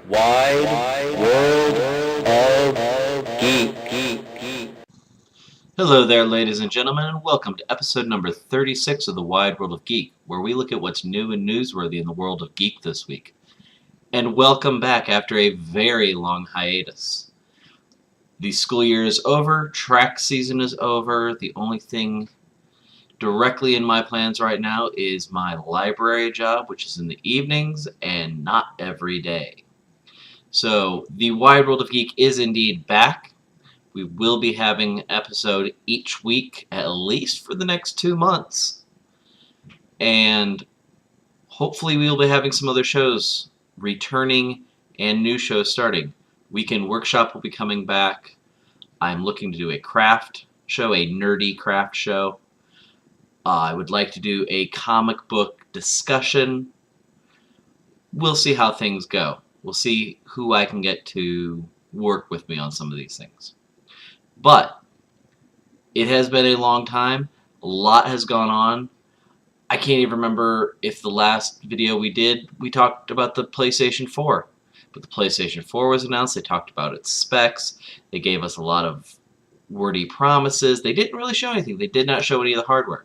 Wide World of Geek. Hello there, ladies and gentlemen, and welcome to episode number 36 of the Wide World of Geek, where we look at what's new and newsworthy in the world of geek this week. And welcome back after a very long hiatus. The school year is over, track season is over. The only thing directly in my plans right now is my library job, which is in the evenings and not every day. So, the Wide World of Geek is indeed back. We will be having an episode each week, at least for the next 2 months. And hopefully we will be having some other shows returning and new shows starting. Weekend Workshop will be coming back. I'm looking to do a craft show, a nerdy craft show. I would like to do a comic book discussion. We'll see how things go. We'll see who I can get to work with me on some of these things. But it has been a long time. A lot has gone on. I can't even remember if the last video we talked about the PlayStation 4. But the PlayStation 4 was announced. They talked about its specs. They gave us a lot of wordy promises. They didn't really show anything. They did not show any of the hardware.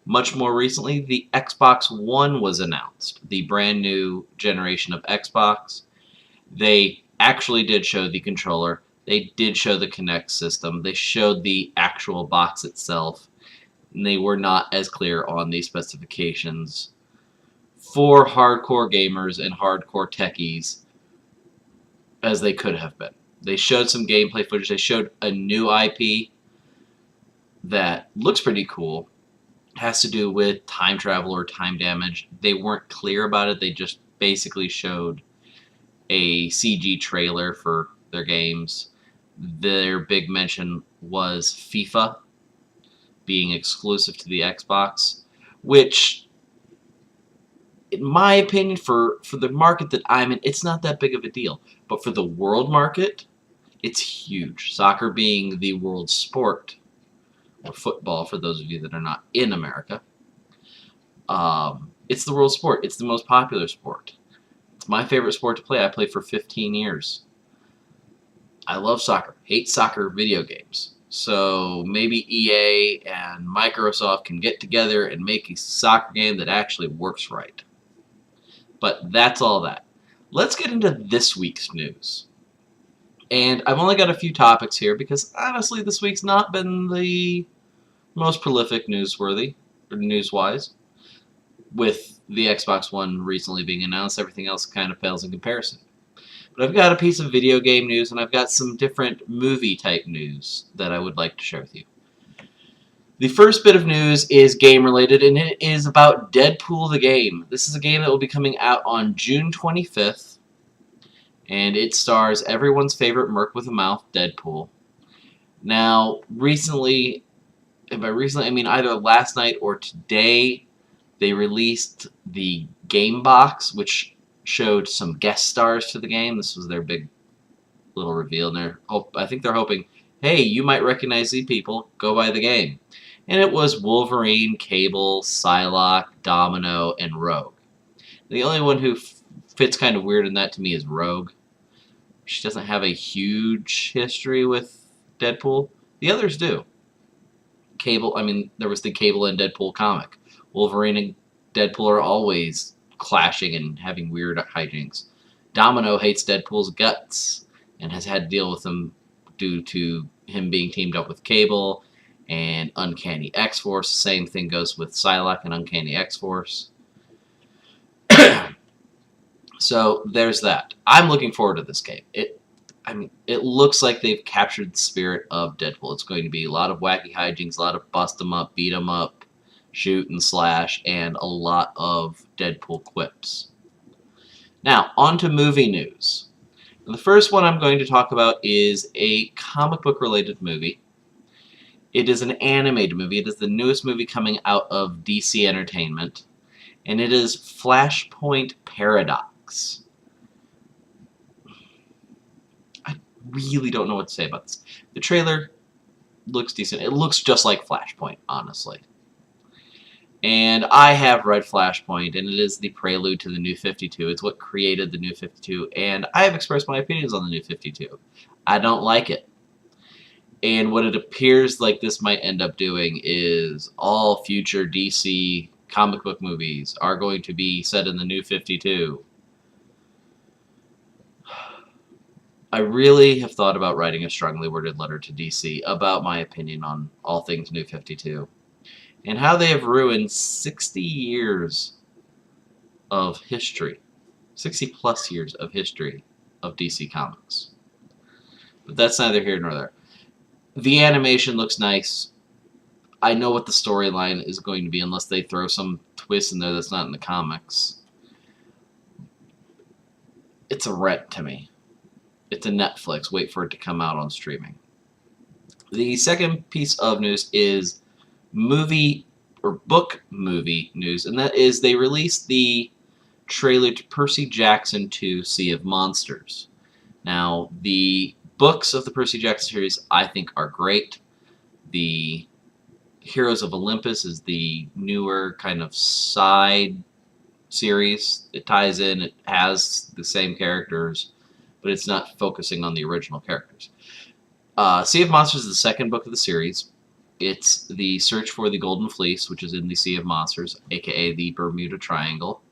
Much more recently, the Xbox One was announced, the brand new generation of Xbox. They actually did show the controller. They did show the Kinect system. They showed the actual box itself. And they were not as clear on the specifications for hardcore gamers and hardcore techies as they could have been. They showed some gameplay footage. They showed a new IP that looks pretty cool. Has to do with time travel or time damage. They weren't clear about it. They just basically showed a CG trailer for their games. Their big mention was FIFA being exclusive to the Xbox, which, in my opinion, for the market that I'm in, it's not that big of a deal. But for the world market, it's huge. Soccer being the world sport, or football for those of you that are not in America. It's the world sport. It's the most popular sport. It's my favorite sport to play. I played for 15 years. I love soccer. Hate soccer video games. So maybe EA and Microsoft can get together and make a soccer game that actually works right. But that's all that. Let's get into this week's news. And I've only got a few topics here because honestly this week's not been the most prolific news-wise. With the Xbox One recently being announced, everything else kind of pales in comparison. But I've got a piece of video game news, and I've got some different movie-type news that I would like to share with you. The first bit of news is game-related, and it is about Deadpool the game. This is a game that will be coming out on June 25th, and it stars everyone's favorite Merc with a Mouth, Deadpool. Now, recently, and by recently I mean either last night or today, they released the game box, which showed some guest stars to the game. This was their big little reveal, and I think they're hoping, hey, you might recognize these people, go buy the game. And it was Wolverine, Cable, Psylocke, Domino, and Rogue. The only one who fits kind of weird in that to me is Rogue. She doesn't have a huge history with Deadpool. The others do. There was the Cable and Deadpool comic. Wolverine and Deadpool are always clashing and having weird hijinks. Domino hates Deadpool's guts and has had to deal with him due to him being teamed up with Cable and Uncanny X-Force. Same thing goes with Psylocke and Uncanny X-Force. So there's that. I'm looking forward to this game. It looks like they've captured the spirit of Deadpool. It's going to be a lot of wacky hijinks, a lot of bust 'em up, beat 'em up, shoot and slash, and a lot of Deadpool quips. Now, on to movie news. The first one I'm going to talk about is a comic book related movie. It is an animated movie. It is the newest movie coming out of DC Entertainment, and it is Flashpoint Paradox. I really don't know what to say about this. The trailer looks decent. It looks just like Flashpoint, honestly. And I have read Flashpoint, and it is the prelude to the New 52. It's what created the New 52, and I have expressed my opinions on the New 52. I don't like it. And what it appears like this might end up doing is all future DC comic book movies are going to be set in the New 52. I really have thought about writing a strongly worded letter to DC about my opinion on all things New 52 and how they have ruined 60 years of history, 60 plus years of history of DC Comics. But that's neither here nor there. The animation looks nice. I know what the storyline is going to be unless they throw some twist in there that's not in the comics. It's a rent to me. It's a Netflix. Wait for it to come out on streaming. The second piece of news is movie or book movie news, and that is they released the trailer to Percy Jackson 2: Sea of Monsters. Now, the books of the Percy Jackson series I think are great. The Heroes of Olympus is the newer kind of side series. It ties in, it has the same characters, but it's not focusing on the original characters. Sea of Monsters is the second book of the series. It's the search for the Golden Fleece, which is in the Sea of Monsters, aka the Bermuda Triangle.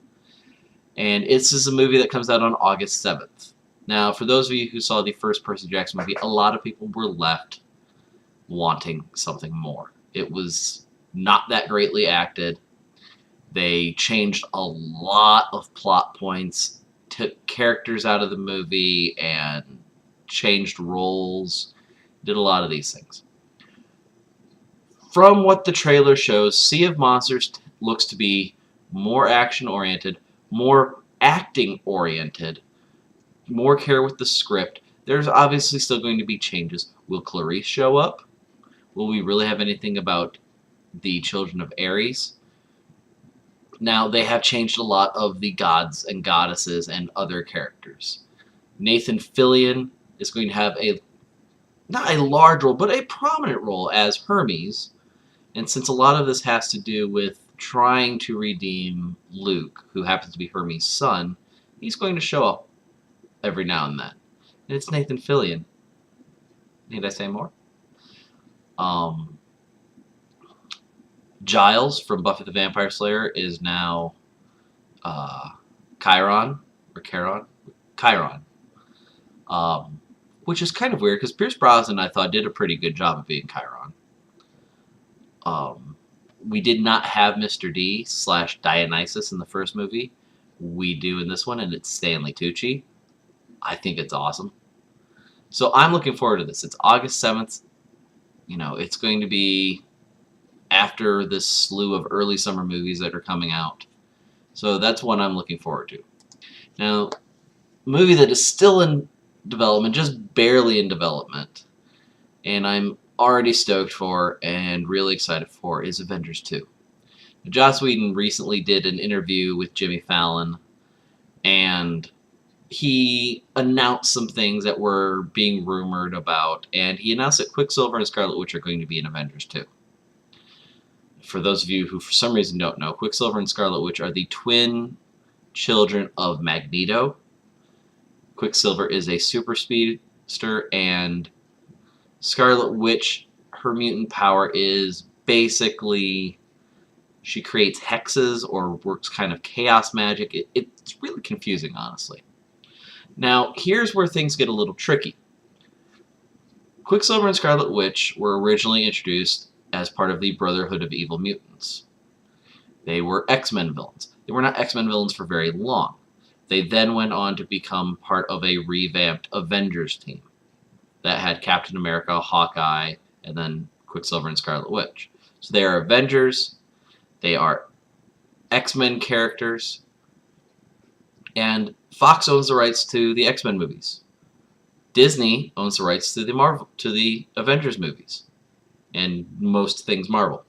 And this is a movie that comes out on August 7th. Now, for those of you who saw the first Percy Jackson movie, a lot of people were left wanting something more. It was not that greatly acted. They changed a lot of plot points, took characters out of the movie, and changed roles. Did a lot of these things. From what the trailer shows, Sea of Monsters looks to be more action-oriented, more acting-oriented, more care with the script. There's obviously still going to be changes. Will Clarice show up? Will we really have anything about the children of Ares? Now, they have changed a lot of the gods and goddesses and other characters. Nathan Fillion is going to have not a large role, but a prominent role as Hermes. And since a lot of this has to do with trying to redeem Luke, who happens to be Hermes' son, he's going to show up every now and then. And it's Nathan Fillion. Need I say more? Giles from Buffy the Vampire Slayer is now Chiron, which is kind of weird because Pierce Brosnan, I thought, did a pretty good job of being Chiron. We did not have Mr. D / Dionysus in the first movie. We do in this one, and it's Stanley Tucci. I think it's awesome. So I'm looking forward to this. It's August 7th. You know, it's going to be after this slew of early summer movies that are coming out. So that's one I'm looking forward to. Now, a movie that is still in development, just barely in development, and I'm already stoked for and really excited for, is Avengers 2. Joss Whedon recently did an interview with Jimmy Fallon, and he announced some things that were being rumored about, and he announced that Quicksilver and Scarlet Witch are going to be in Avengers 2. For those of you who for some reason don't know, Quicksilver and Scarlet Witch are the twin children of Magneto. Quicksilver is a super speedster, and Scarlet Witch, her mutant power is basically she creates hexes or works kind of chaos magic. It's really confusing, honestly. Now, here's where things get a little tricky. Quicksilver and Scarlet Witch were originally introduced as part of the Brotherhood of Evil Mutants. They were X-Men villains. They were not X-Men villains for very long. They then went on to become part of a revamped Avengers team that had Captain America, Hawkeye, and then Quicksilver and Scarlet Witch. So they are Avengers, they are X-Men characters, and Fox owns the rights to the X-Men movies. Disney owns the rights to the Avengers movies, and most things Marvel.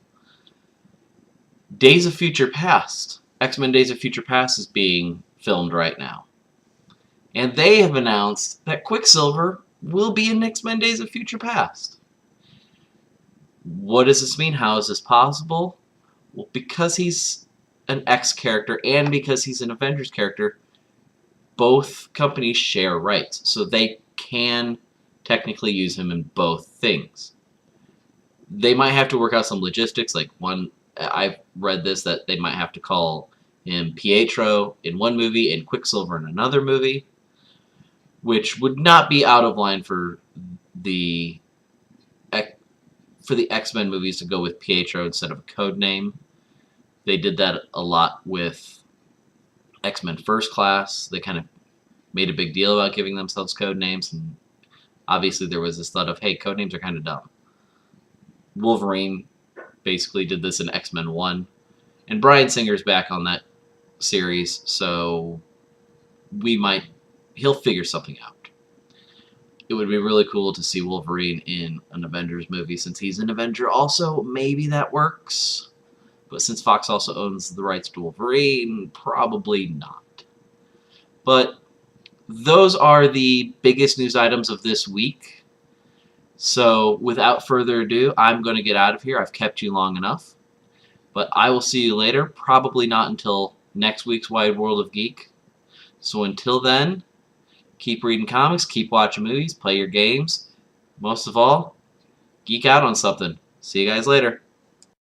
Days of Future Past, X-Men Days of Future Past is being filmed right now. And they have announced that Quicksilver will be in X-Men Days of Future Past. What does this mean? How is this possible? Well, because he's an X character and because he's an Avengers character, both companies share rights, so they can technically use him in both things. They might have to work out some logistics, like I've read this, that they might have to call him Pietro in one movie and Quicksilver in another movie, which would not be out of line for the X-Men movies to go with Pietro instead of a code name. They did that a lot with X-Men First Class. They kind of made a big deal about giving themselves code names, and obviously there was this thought of, hey, code names are kind of dumb. Wolverine basically did this in X-Men 1, and Bryan Singer's back on that series, so he'll figure something out. It would be really cool to see Wolverine in an Avengers movie. Since he's an Avenger also, maybe that works. But since Fox also owns the rights to Wolverine, probably not. But those are the biggest news items of this week. So without further ado, I'm going to get out of here. I've kept you long enough. But I will see you later, probably not until next week's Wide World of Geek. So until then, keep reading comics, keep watching movies, play your games. Most of all, geek out on something. See you guys later.